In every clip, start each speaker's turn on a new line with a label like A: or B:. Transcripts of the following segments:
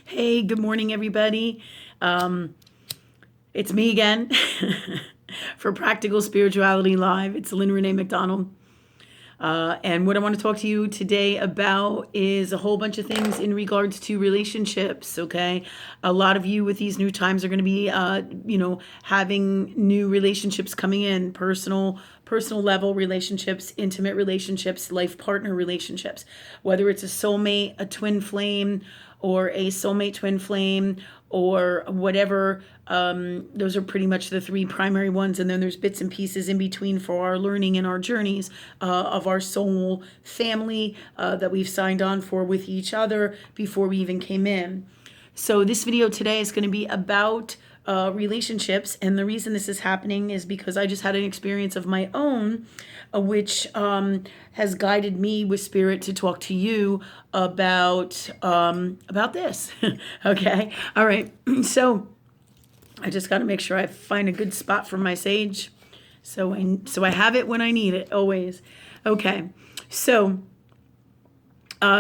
A: Hey, good morning, everybody. It's me again for Practical Spirituality Live. It's Lynn Renee McDonald. And what I want to talk to you today about is a whole bunch of things in regards to relationships. Okay, a lot of you with these new times are going to be, having new relationships coming in, personal level relationships, intimate relationships, life partner relationships. Whether it's a soulmate, a twin flame, or a soulmate twin flame, or whatever. Those are pretty much the three primary ones. And then there's bits and pieces in between for our learning and our journeys of our soul family that we've signed on for with each other before we even came in. So this video today is going to be about relationships. And the reason this is happening is because I just had an experience of my own, which has guided me with spirit to talk to you about this. Okay. All right. So I just got to make sure I find a good spot for my sage. So I have it when I need it always. Okay. So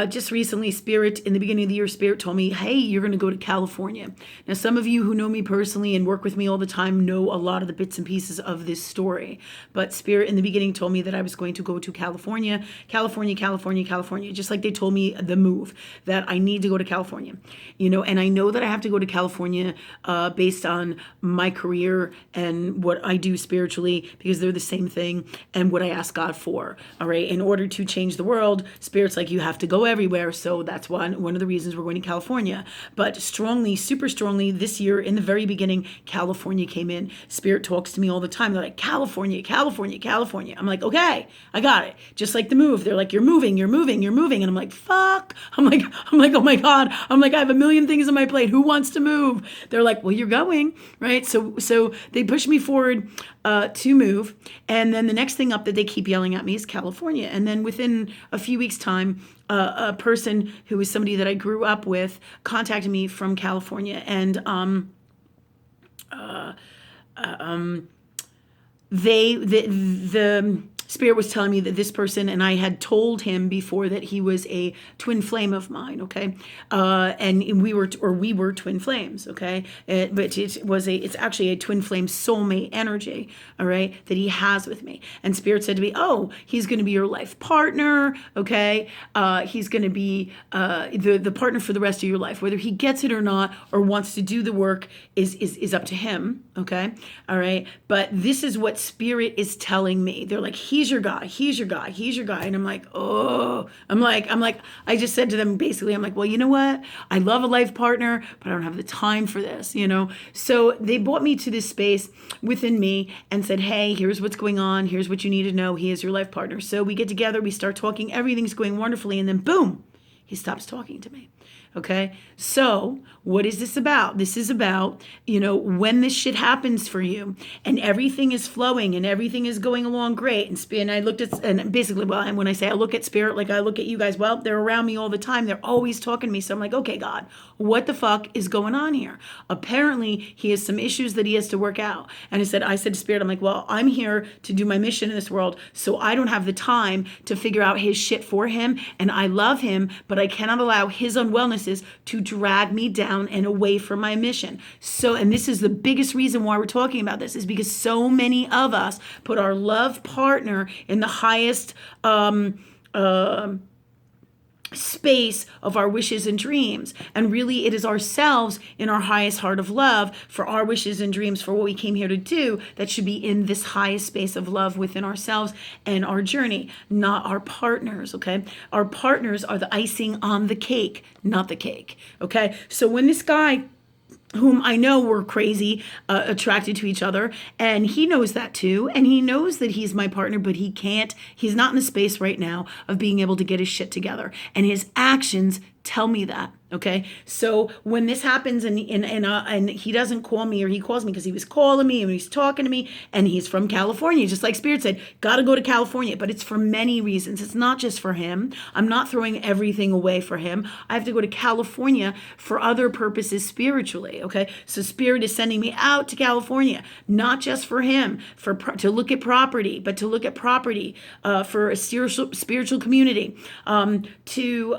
A: just recently, Spirit, in the beginning of the year, Spirit told me, hey, you're going to go to California. Now, some of you who know me personally and work with me all the time know a lot of the bits and pieces of this story. But Spirit, in the beginning, told me that I was going to go to California, just like they told me the move, that I need to go to California. And I know that I have to go to California based on my career and what I do spiritually, because they're the same thing, and what I ask God for. All right. In order to change the world, Spirit's like, you have to go everywhere. So that's one of the reasons we're going to California. But strongly, super strongly, this year in the very beginning, California came in. Spirit talks to me all the time. They're like, California. I'm like, okay, I got it. Just like the move. They're like, you're moving. And I'm like, fuck. I'm like, oh my God. I'm like, I have a million things on my plate. Who wants to move? They're like, well, you're going, right? So they push me forward to move. And then the next thing up that they keep yelling at me is California. And then within a few weeks' time, a person who was somebody that I grew up with contacted me from California, and the Spirit was telling me that this person, and I had told him before that he was a twin flame of mine, okay? And we were twin flames, okay? But it's actually a twin flame soulmate energy, all right, that he has with me. And Spirit said to me, oh, he's going to be your life partner, okay? He's going to be the partner for the rest of your life. Whether he gets it or not, or wants to do the work is up to him, okay? All right? But this is what Spirit is telling me. They're like, he's your guy. And I'm like, oh, I'm like, I just said to them, basically, I'm like, well, you know what? I love a life partner, but I don't have the time for this, So they brought me to this space within me and said, hey, here's what's going on. Here's what you need to know. He is your life partner. So we get together, we start talking, everything's going wonderfully. And then boom, he stops talking to me. Okay. So what is this about? This is about, when this shit happens for you and everything is flowing and everything is going along great. And I looked at, and basically, well, and when I say I look at Spirit, like I look at you guys, well, they're around me all the time. They're always talking to me. So I'm like, okay, God, what the fuck is going on here? Apparently he has some issues that he has to work out. And I said to Spirit, I'm like, well, I'm here to do my mission in this world. So I don't have the time to figure out his shit for him. And I love him, but I cannot allow his unwellnesses to drag me down and away from my mission. So, and this is the biggest reason why we're talking about this, is because so many of us put our love partner in the highest space of our wishes and dreams. And really it is ourselves in our highest heart of love for our wishes and dreams, for what we came here to do, that should be in this highest space of love within ourselves and our journey, not our partners. Okay. Our partners are the icing on the cake, not the cake. Okay. So when this guy, whom I know we're crazy attracted to each other, and he knows that too, and he knows that he's my partner, but he's not in the space right now of being able to get his shit together, and his actions tell me that. Okay. So when this happens and he doesn't call me, or he calls me because he was calling me and he's talking to me, and he's from California, just like Spirit said, got to go to California, but it's for many reasons. It's not just for him. I'm not throwing everything away for him. I have to go to California for other purposes spiritually. Okay. So Spirit is sending me out to California, not just for him, to look at property, but to look at property for a spiritual community, to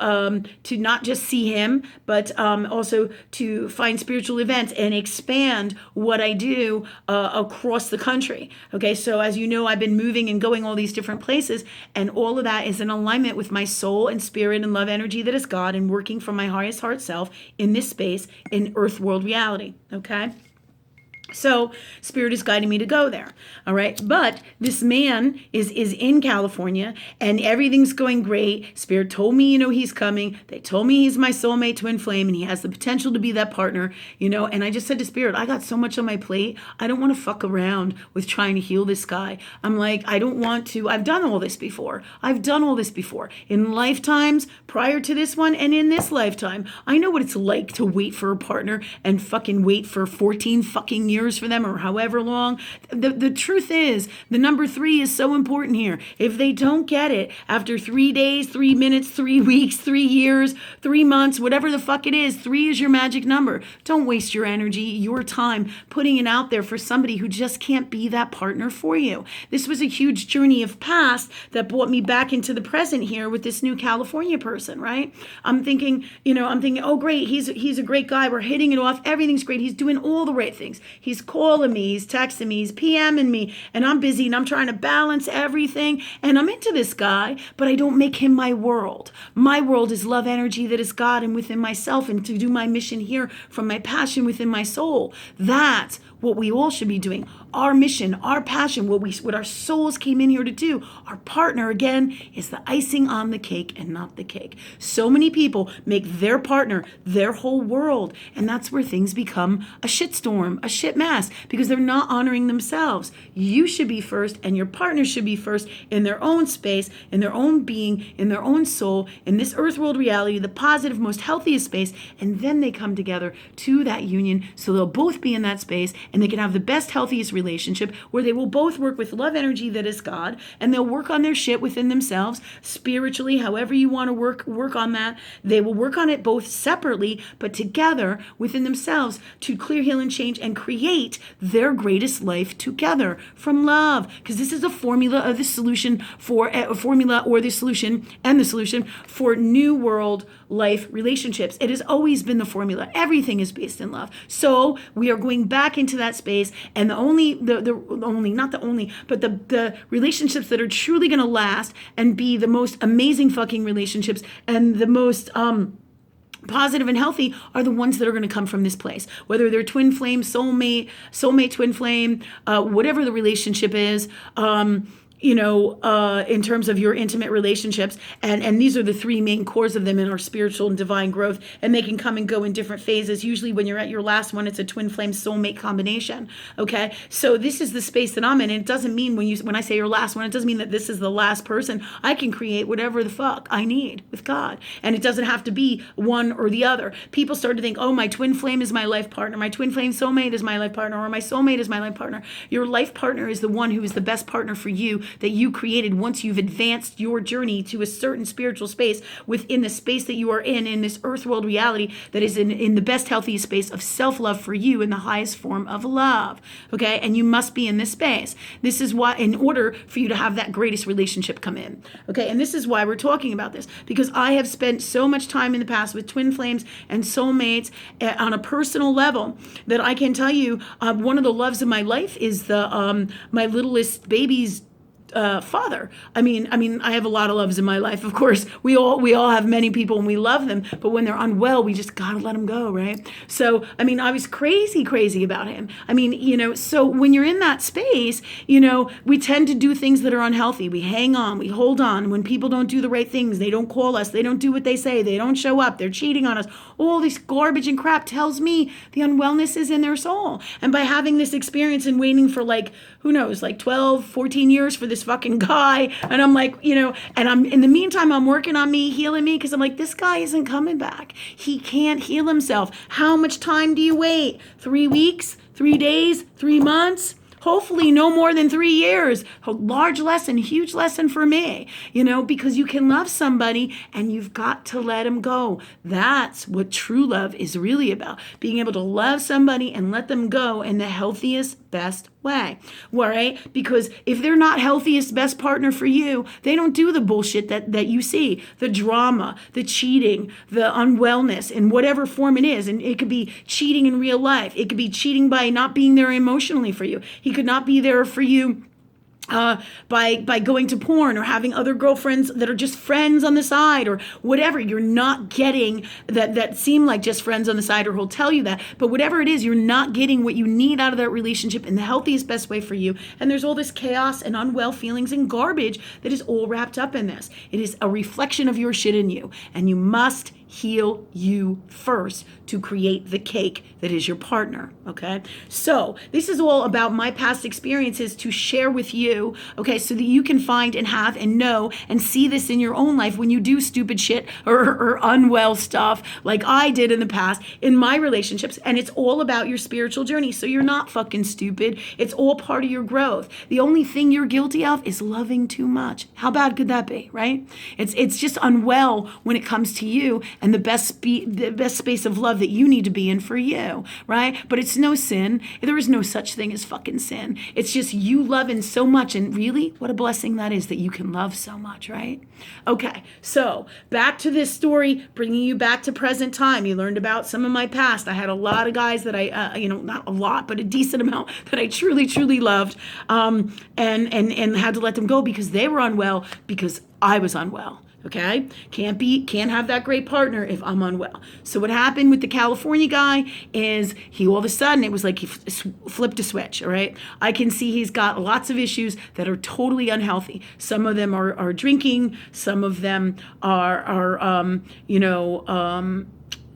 A: not not just see him, but also to find spiritual events and expand what I do across the country. Okay, so as you know, I've been moving and going all these different places, and all of that is in alignment with my soul and spirit and love energy that is God, and working from my highest heart self in this space in earth world reality. Okay. So Spirit is guiding me to go there. All right. But this man is in California and everything's going great. Spirit told me, he's coming. They told me he's my soulmate twin flame and he has the potential to be that partner, and I just said to Spirit, I got so much on my plate. I don't want to fuck around with trying to heal this guy. I'm like, I don't want to. I've done all this before. In lifetimes prior to this one and in this lifetime. I know what it's like to wait for a partner and fucking wait for 14 fucking years for them or however long. The truth is, the number 3 is so important here. If they don't get it after 3 days, 3 minutes, 3 weeks, 3 years, 3 months, whatever the fuck it is, 3 is your magic number. Don't waste your energy, your time putting it out there for somebody who just can't be that partner for you. This was a huge journey of past that brought me back into the present here with this new California person, right? I'm thinking, oh great, he's a great guy. We're hitting it off. Everything's great. He's doing all the right things. He's calling me, he's texting me, he's PMing me, and I'm busy and I'm trying to balance everything. And I'm into this guy, but I don't make him my world. My world is love energy that is God and within myself, and to do my mission here from my passion within my soul. That's what we all should be doing. Our mission, our passion, what our souls came in here to do. Our partner, again, is the icing on the cake and not the cake. So many people make their partner their whole world, and that's where things become a shitstorm, a shit mess, because they're not honoring themselves. You should be first, and your partner should be first in their own space, in their own being, in their own soul, in this earth world reality, the positive, most healthiest space, and then they come together to that union, so they'll both be in that space, and they can have the best, healthiest relationship where they will both work with love energy that is God, and they'll work on their shit within themselves spiritually, however you want to work on that. They will work on it both separately, but together within themselves to clear, heal, and change and create their greatest life together from love. Because this is a formula of the solution for a formula or the solution and the solution for new world life relationships. It has always been the formula. Everything is based in love. So we are going back into that space, and the relationships that are truly going to last and be the most amazing fucking relationships and the most positive and healthy are the ones that are going to come from this place, whether they're twin flame, soulmate twin flame, whatever the relationship is. In terms of your intimate relationships. And these are the 3 main cores of them in our spiritual and divine growth. And they can come and go in different phases. Usually when you're at your last one, it's a twin flame soulmate combination. Okay. So this is the space that I'm in. And it doesn't mean when I say your last one, it doesn't mean that this is the last person. I can create whatever the fuck I need with God. And it doesn't have to be one or the other. People start to think, oh, my twin flame is my life partner. My twin flame soulmate is my life partner, or my soulmate is my life partner. Your life partner is the one who is the best partner for you that you created once you've advanced your journey to a certain spiritual space within the space that you are in this earth world reality that is in the best, healthiest space of self-love for you in the highest form of love. Okay. And you must be in this space. This is why, in order for you to have that greatest relationship come in. Okay. And this is why we're talking about this, because I have spent so much time in the past with twin flames and soulmates on a personal level that I can tell you, one of the loves of my life is my littlest baby's father. I mean, I have a lot of loves in my life. Of course, we all have many people and we love them, but when they're unwell, we just gotta let them go, right? So, I was crazy about him. So when you're in that space, we tend to do things that are unhealthy. We hang on, we hold on. When people don't do the right things, they don't call us, they don't do what they say, they don't show up, they're cheating on us. All this garbage and crap tells me the unwellness is in their soul. And by having this experience and waiting for 12, 14 years for this fucking guy, and I'm like, and I'm in the meantime, I'm working on me, healing me, because I'm like, this guy isn't coming back. He can't heal himself. How much time do you wait? 3 weeks? 3 days? 3 months? hopefully no more than 3 years. A large lesson, huge lesson for me, because you can love somebody and you've got to let them go. That's what true love is really about. Being able to love somebody and let them go in the healthiest, best way, right? Because if they're not healthiest, best partner for you, they don't do the bullshit that you see, the drama, the cheating, the unwellness in whatever form it is. And it could be cheating in real life. It could be cheating by not being there emotionally for you. He could not be there for you by going to porn or having other girlfriends that are just friends on the side or whatever. You're not getting that seem like just friends on the side, or he'll tell you that. But whatever it is, you're not getting what you need out of that relationship in the healthiest, best way for you. And there's all this chaos and unwell feelings and garbage that is all wrapped up in this. It is a reflection of your shit in you. And you must heal you first to create the cake that is your partner, okay? So this is all about my past experiences to share with you, okay, so that you can find and have and know and see this in your own life when you do stupid shit or unwell stuff like I did in the past in my relationships. And it's all about your spiritual journey. So you're not fucking stupid. It's all part of your growth. The only thing you're guilty of is loving too much. How bad could that be, right? It's just unwell when it comes to you and the best space of love that you need to be in for you, right? But it's no sin. There is no such thing as fucking sin. It's just you loving so much, and really, what a blessing that is that you can love so much, right? Okay, so back to this story, bringing you back to present time. You learned about some of my past. I had a lot of guys that I, not a lot, but a decent amount that I truly, truly loved, and had to let them go because they were unwell, because I was unwell. Okay, can't have that great partner if I'm unwell. So what happened with the California guy is he all of a sudden, it was like he flipped a switch. All right, I can see he's got lots of issues that are totally unhealthy. Some of them are drinking. Some of them are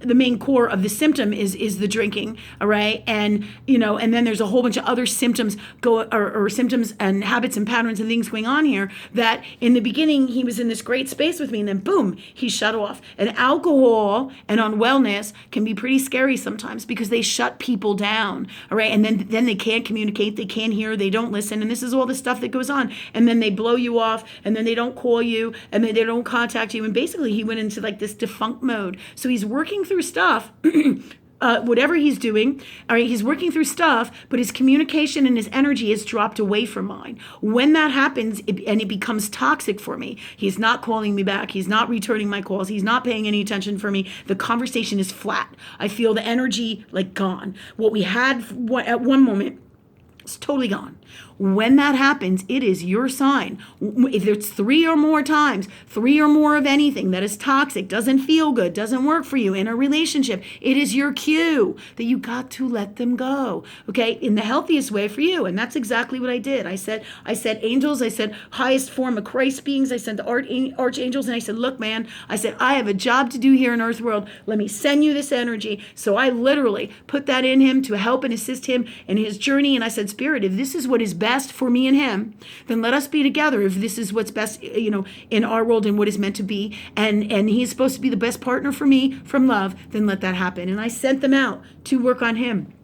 A: the main core of the symptom is the drinking, all right? And, and then there's a whole bunch of other symptoms or symptoms and habits and patterns and things going on here that in the beginning, he was in this great space with me, and then boom, he shut off. And alcohol and unwellness can be pretty scary sometimes because they shut people down, all right? And then they can't communicate, they can't hear, they don't listen, and this is all the stuff that goes on. And then they blow you off, and then they don't call you, and then they don't contact you. And basically, he went into like this defunct mode. So he's working through stuff, whatever he's doing, all right, he's working through stuff, but his communication and his energy has dropped away from mine. When that happens, it becomes toxic for me, he's not calling me back, he's not returning my calls, he's not paying any attention for me, the conversation is flat. I feel the energy like gone. What we had at one moment, it's totally gone. When that happens, it is your sign. If it's 3 or more times, 3 or more of anything that is toxic, doesn't feel good, doesn't work for you in a relationship, it is your cue that you got to let them go, okay, in the healthiest way for you. And that's exactly what I did. I said angels, I said highest form of Christ beings, I said the archangels, and I said, look, man, I said, I have a job to do here in Earth World. Let me send you this energy. So I literally put that in him to help and assist him in his journey. And I said, Spirit, if this is what is best for me and him, then let us be together. If this is what's best, in our world and what is meant to be, and he's supposed to be the best partner for me from love, then let that happen. And I sent them out to work on him.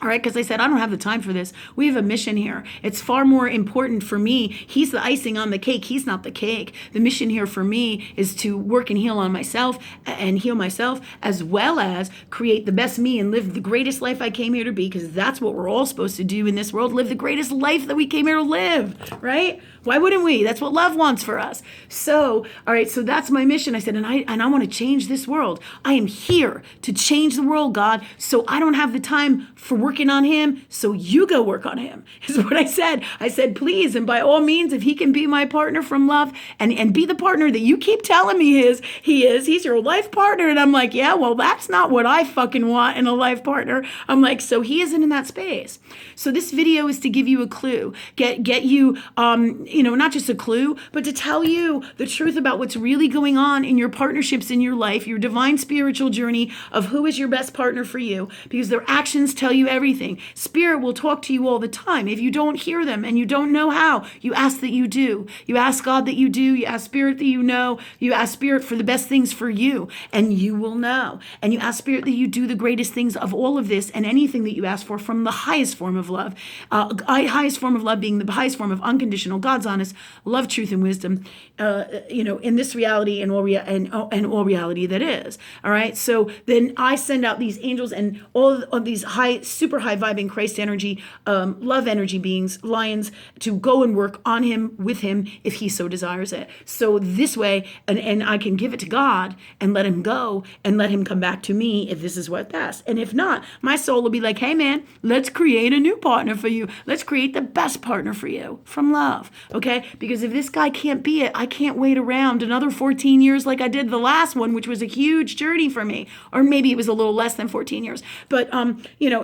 A: All right, because I said, I don't have the time for this. We have a mission here. It's far more important for me. He's the icing on the cake. He's not the cake. The mission here for me is to work and heal on myself and heal myself, as well as create the best me and live the greatest life I came here to be, because that's what we're all supposed to do in this world, live the greatest life that we came here to live, right? Why wouldn't we? That's what love wants for us. So, all right, so that's my mission. I said, and I want to change this world. I am here to change the world, God. So I don't have the time for working on him. So you go work on him, is what I said. I said, please, and by all means, if he can be my partner from love and be the partner that you keep telling me he's your life partner. And I'm like, yeah, well, that's not what I fucking want in a life partner. I'm like, so he isn't in that space. So this video is to give you a clue, get you, not just a clue, but to tell you the truth about what's really going on in your partnerships in your life, your divine spiritual journey of who is your best partner for you, because their actions tell you everything. Spirit will talk to you all the time. If you don't hear them and you don't know how, you ask that you do. You ask God that you do. You ask Spirit that you know. You ask Spirit for the best things for you, and you will know. And you ask Spirit that you do the greatest things of all of this and anything that you ask for from the highest form of love. Highest form of love being the highest form of unconditional, God's honest love, truth, and wisdom, in this reality and all reality that is. All right. So then I send out these angels and all of these super high vibing Christ energy, love energy beings, lions, to go and work on him, with him, if he so desires it. So this way, and I can give it to God and let him go and let him come back to me if this is what's best. And if not, my soul will be like, hey man, let's create a new partner for you. Let's create the best partner for you from love. Okay. Because if this guy can't be it, I can't wait around another 14 years like I did the last one, which was a huge journey for me. Or maybe it was a little less than 14 years. But,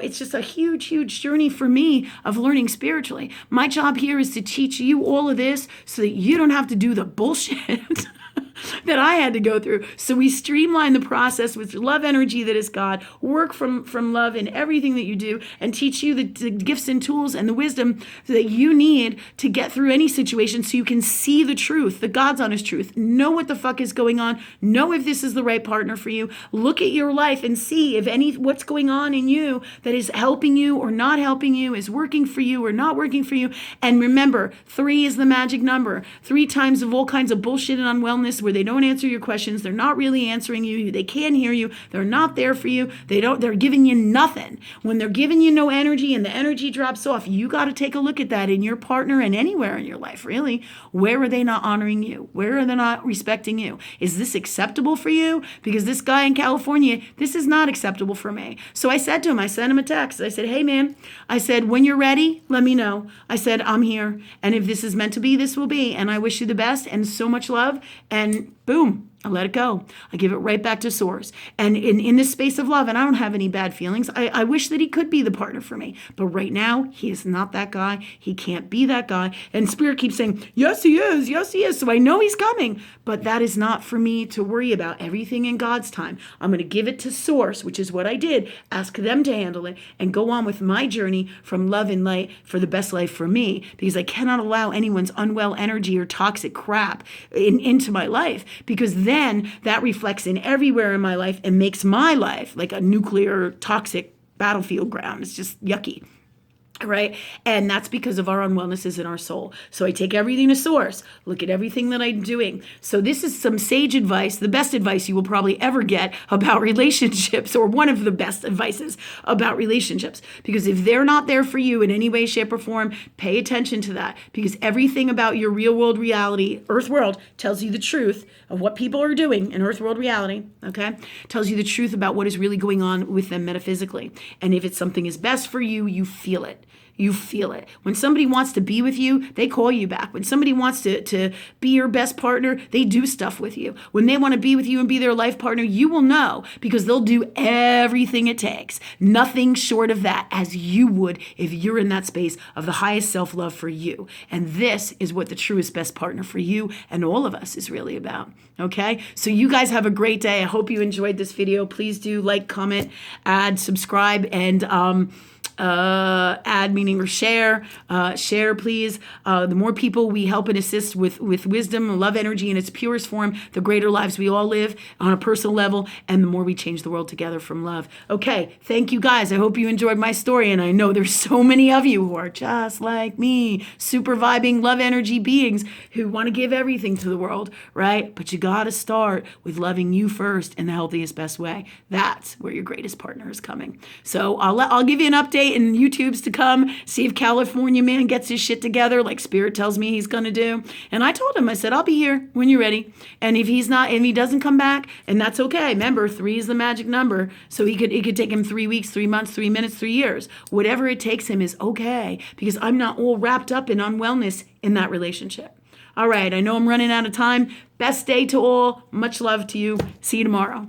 A: it's just a huge, huge journey for me of learning spiritually. My job here is to teach you all of this so that you don't have to do the bullshit that I had to go through. So we streamline the process with love energy that is God, work from love in everything that you do, and teach you the gifts and tools and the wisdom that you need to get through any situation so you can see the truth, the God's honest truth. Know what the fuck is going on. Know if this is the right partner for you. Look at your life and see if what's going on in you that is helping you or not helping you, is working for you or not working for you. And remember, 3 is the magic number. 3 times of all kinds of bullshit and unwellness where they don't answer your questions. They're not really answering you. They can't hear you. They're not there for you. They're giving you nothing. When they're giving you no energy and the energy drops off, you got to take a look at that in your partner and anywhere in your life, really. Where are they not honoring you? Where are they not respecting you? Is this acceptable for you? Because this guy in California, this is not acceptable for me. So I said to him, I sent him a text. I said, hey man, I said, when you're ready, let me know. I said, I'm here. And if this is meant to be, this will be. And I wish you the best and so much love. And boom, I let it go. I give it right back to source. And in this space of love, and I don't have any bad feelings, I wish that he could be the partner for me. But right now, he is not that guy. He can't be that guy. And Spirit keeps saying, yes, he is. Yes, he is. So I know he's coming. But that is not for me to worry about. Everything in God's time. I'm going to give it to source, which is what I did. Ask them to handle it and go on with my journey from love and light for the best life for me. Because I cannot allow anyone's unwell energy or toxic crap into my life. Because then that reflects in everywhere in my life and makes my life like a nuclear toxic battlefield ground. It's just yucky. Right? And that's because of our unwellnesses in our soul. So I take everything to source, look at everything that I'm doing. So this is some sage advice, the best advice you will probably ever get about relationships, or one of the best advices about relationships. Because if they're not there for you in any way, shape, or form, pay attention to that. Because everything about your real world reality, earth world, tells you the truth of what people are doing in earth world reality, okay? Tells you the truth about what is really going on with them metaphysically. And if it's something is best for you, you feel it. You feel it. When somebody wants to be with you, they call you back. When somebody wants to be your best partner, they do stuff with you. When they want to be with you and be their life partner, you will know, because they'll do everything it takes. Nothing short of that, as you would if you're in that space of the highest self-love for you. And this is what the truest best partner for you and all of us is really about. Okay? So you guys have a great day. I hope you enjoyed this video. Please do like, comment, add, subscribe, and add meaning or share please. The more people we help and assist with wisdom and love energy in its purest form, the greater lives we all live on a personal level, and the more we change the world together from love. Okay, thank you guys. I hope you enjoyed my story, and I know there's so many of you who are just like me, super vibing love energy beings who want to give everything to the world, right? But you gotta start with loving you first in the healthiest, best way. That's where your greatest partner is coming. So I'll give you an update in YouTubes to come, see if California man gets his shit together like Spirit tells me he's going to do. And I told him, I said, I'll be here when you're ready. And if he's not, and he doesn't come back, and that's okay. Remember, 3 is the magic number. So it could take him 3 weeks, 3 months, 3 minutes, 3 years. Whatever it takes him is okay, because I'm not all wrapped up in unwellness in that relationship. All right, I know I'm running out of time. Best day to all. Much love to you. See you tomorrow.